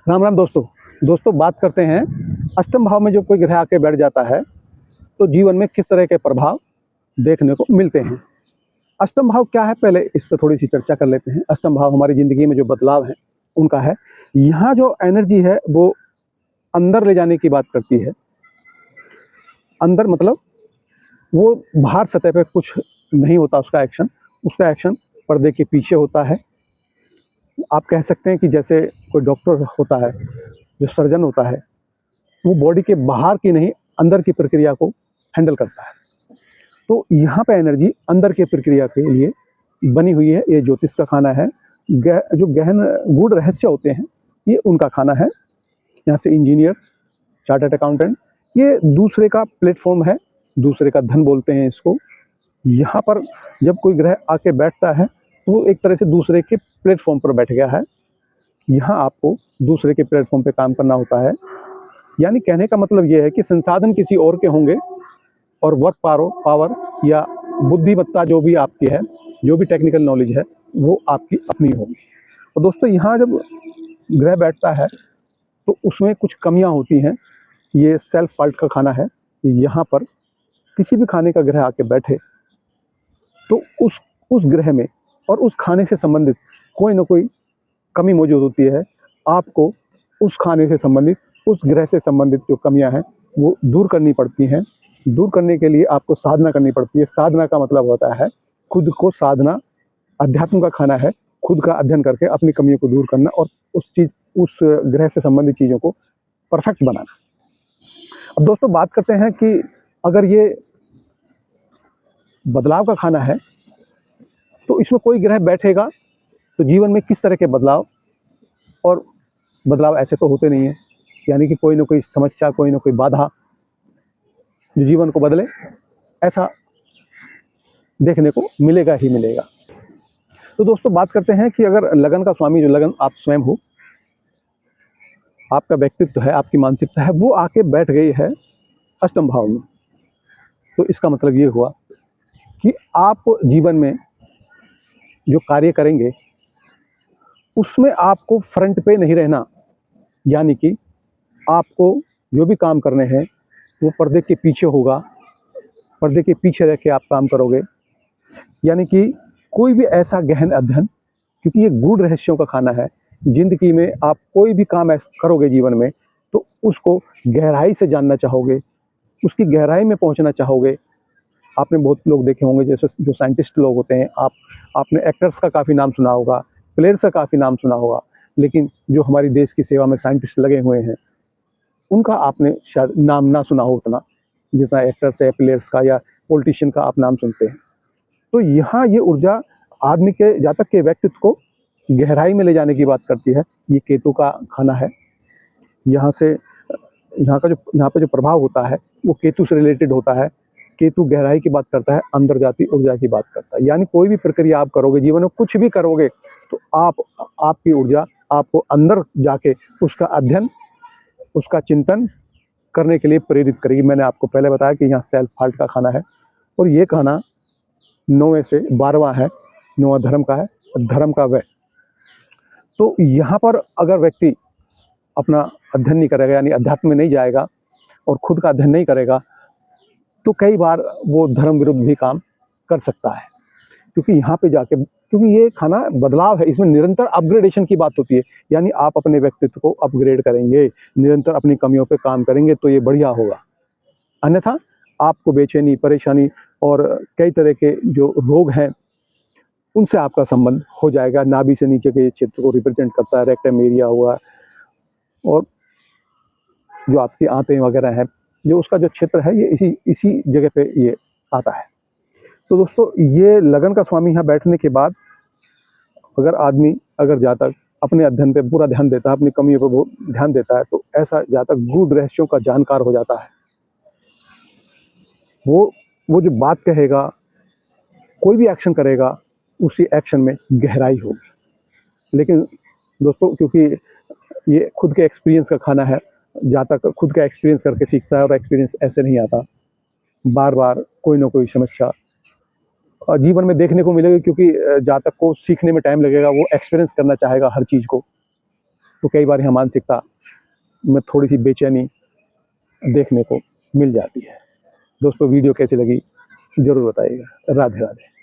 राम राम दोस्तों बात करते हैं अष्टम भाव में जो कोई ग्रह आके बैठ जाता है तो जीवन में किस तरह के प्रभाव देखने को मिलते हैं। अष्टम भाव क्या है, पहले इस पर थोड़ी सी चर्चा कर लेते हैं। अष्टम भाव हमारी ज़िंदगी में जो बदलाव है उनका है। यहाँ जो एनर्जी है वो अंदर ले जाने की बात करती है। अंदर मतलब वो बाहर सतह पे कुछ नहीं होता, उसका एक्शन पर्दे के पीछे होता है। आप कह सकते हैं कि जैसे कोई डॉक्टर होता है, जो सर्जन होता है, वो बॉडी के बाहर की नहीं अंदर की प्रक्रिया को हैंडल करता है। तो यहाँ पे एनर्जी अंदर की प्रक्रिया के लिए बनी हुई है। ये ज्योतिष का खाना है। जो गहन गूढ़ रहस्य होते हैं ये उनका खाना है। यहाँ से इंजीनियर्स, चार्टर्ड अकाउंटेंट, ये दूसरे का प्लेटफॉर्म है, दूसरे का धन बोलते हैं इसको। यहाँ पर जब कोई ग्रह आके बैठता है तो वो एक तरह से दूसरे के प्लेटफॉर्म पर बैठ गया है। यहाँ आपको दूसरे के प्लेटफॉर्म पे काम करना होता है। यानी कहने का मतलब ये है कि संसाधन किसी और के होंगे और वर्क पावर या बुद्धिमत्ता जो भी आपकी है, जो भी टेक्निकल नॉलेज है, वो आपकी अपनी होगी। और दोस्तों यहाँ जब ग्रह बैठता है तो उसमें कुछ कमियां होती हैं। ये सेल्फ फाल्ट का खाना है। यहाँ पर किसी भी खाने का ग्रह आके बैठे तो उस ग्रह में और उस खाने से संबंधित कोई ना कोई कमी मौजूद होती है। आपको उस खाने से संबंधित, उस ग्रह से संबंधित जो कमियां हैं वो दूर करनी पड़ती हैं। दूर करने के लिए आपको साधना करनी पड़ती है। साधना का मतलब होता है खुद को साधना, अध्यात्म का खाना है। खुद का अध्ययन करके अपनी कमियों को दूर करना और उस ग्रह से संबंधित चीज़ों को परफेक्ट बनाना। अब दोस्तों बात करते हैं कि अगर ये बदलाव का खाना है तो इसमें कोई ग्रह बैठेगा तो जीवन में किस तरह के बदलाव, और बदलाव ऐसे तो होते नहीं है, यानी कि कोई ना कोई समस्या, कोई ना कोई बाधा जो जीवन को बदले, ऐसा देखने को मिलेगा ही मिलेगा। तो दोस्तों बात करते हैं कि अगर लगन का स्वामी, जो लगन आप स्वयं हो, आपका व्यक्तित्व है, आपकी मानसिकता है, वो आके बैठ गई है अष्टम भाव में, तो इसका मतलब ये हुआ कि आप जीवन में जो कार्य करेंगे उसमें आपको फ्रंट पे नहीं रहना। यानी कि आपको जो भी काम करने हैं वो पर्दे के पीछे होगा, पर्दे के पीछे रह के आप काम करोगे। यानी कि कोई भी ऐसा गहन अध्ययन, क्योंकि ये गूढ़ रहस्यों का खाना है। जिंदगी में आप कोई भी काम ऐसा करोगे जीवन में तो उसको गहराई से जानना चाहोगे, उसकी गहराई में पहुंचना चाहोगे। आपने बहुत लोग देखे होंगे जैसे जो साइंटिस्ट लोग होते हैं, आपने एक्टर्स का काफ़ी नाम सुना होगा, प्लेयर्स का काफ़ी नाम सुना होगा, लेकिन जो हमारी देश की सेवा में साइंटिस्ट लगे हुए हैं उनका आपने शायद नाम ना सुना हो उतना, जितना एक्टर्स या प्लेयर्स का या पॉलिटिशियन का आप नाम सुनते हैं। तो यहाँ ये ऊर्जा आदमी के, जातक के व्यक्तित्व को गहराई में ले जाने की बात करती है। ये केतु का खाना है। यहाँ पे जो प्रभाव होता है वो केतु से रिलेटेड होता है। केतु गहराई की बात करता है, अंदर जाती ऊर्जा की बात करता है। यानी कोई भी प्रक्रिया आप करोगे जीवन में, कुछ भी करोगे तो आपकी ऊर्जा आपको अंदर जाके उसका अध्ययन, उसका चिंतन करने के लिए प्रेरित करेगी। मैंने आपको पहले बताया कि यहाँ सेल्फ फाल्ट का खाना है और ये खाना 9वें से 12वां है। 9वां धर्म का है, धर्म का वह। तो यहाँ पर अगर व्यक्ति अपना अध्ययन नहीं करेगा, यानी अध्यात्म में नहीं जाएगा और खुद का अध्ययन नहीं करेगा, तो कई बार वो धर्म विरुद्ध भी काम कर सकता है। क्योंकि यहाँ पे जाके, क्योंकि ये खाना बदलाव है, इसमें निरंतर अपग्रेडेशन की बात होती है। यानी आप अपने व्यक्तित्व को अपग्रेड करेंगे, निरंतर अपनी कमियों पे काम करेंगे तो ये बढ़िया होगा। अन्यथा आपको बेचैनी, परेशानी और कई तरह के जो रोग हैं उनसे आपका संबंध हो जाएगा। नाभि से नीचे के क्षेत्र को रिप्रेजेंट करता है, रेक्टम एरिया हुआ, और जो आपकी आंतें वगैरह हैं, जो उसका जो क्षेत्र है ये इसी जगह पे ये आता है। तो दोस्तों ये लगन का स्वामी यहाँ बैठने के बाद अगर जातक अपने अध्ययन पे पूरा ध्यान देता है, अपनी कमियों पर बहुत ध्यान देता है, तो ऐसा जातक गूढ़ रहस्यों का जानकार हो जाता है। वो जो बात कहेगा, कोई भी एक्शन करेगा, उसी एक्शन में गहराई होगी। लेकिन दोस्तों क्योंकि ये खुद के एक्सपीरियंस का खाना है, जातक खुद का एक्सपीरियंस करके सीखता है और एक्सपीरियंस ऐसे नहीं आता। बार बार कोई ना कोई समस्या जीवन में देखने को मिलेगी, क्योंकि जातक को सीखने में टाइम लगेगा, वो एक्सपीरियंस करना चाहेगा हर चीज़ को। तो कई बार यहाँ मानसिकता में थोड़ी सी बेचैनी देखने को मिल जाती है। दोस्तों वीडियो कैसी लगी ज़रूर बताइएगा। राधे राधे।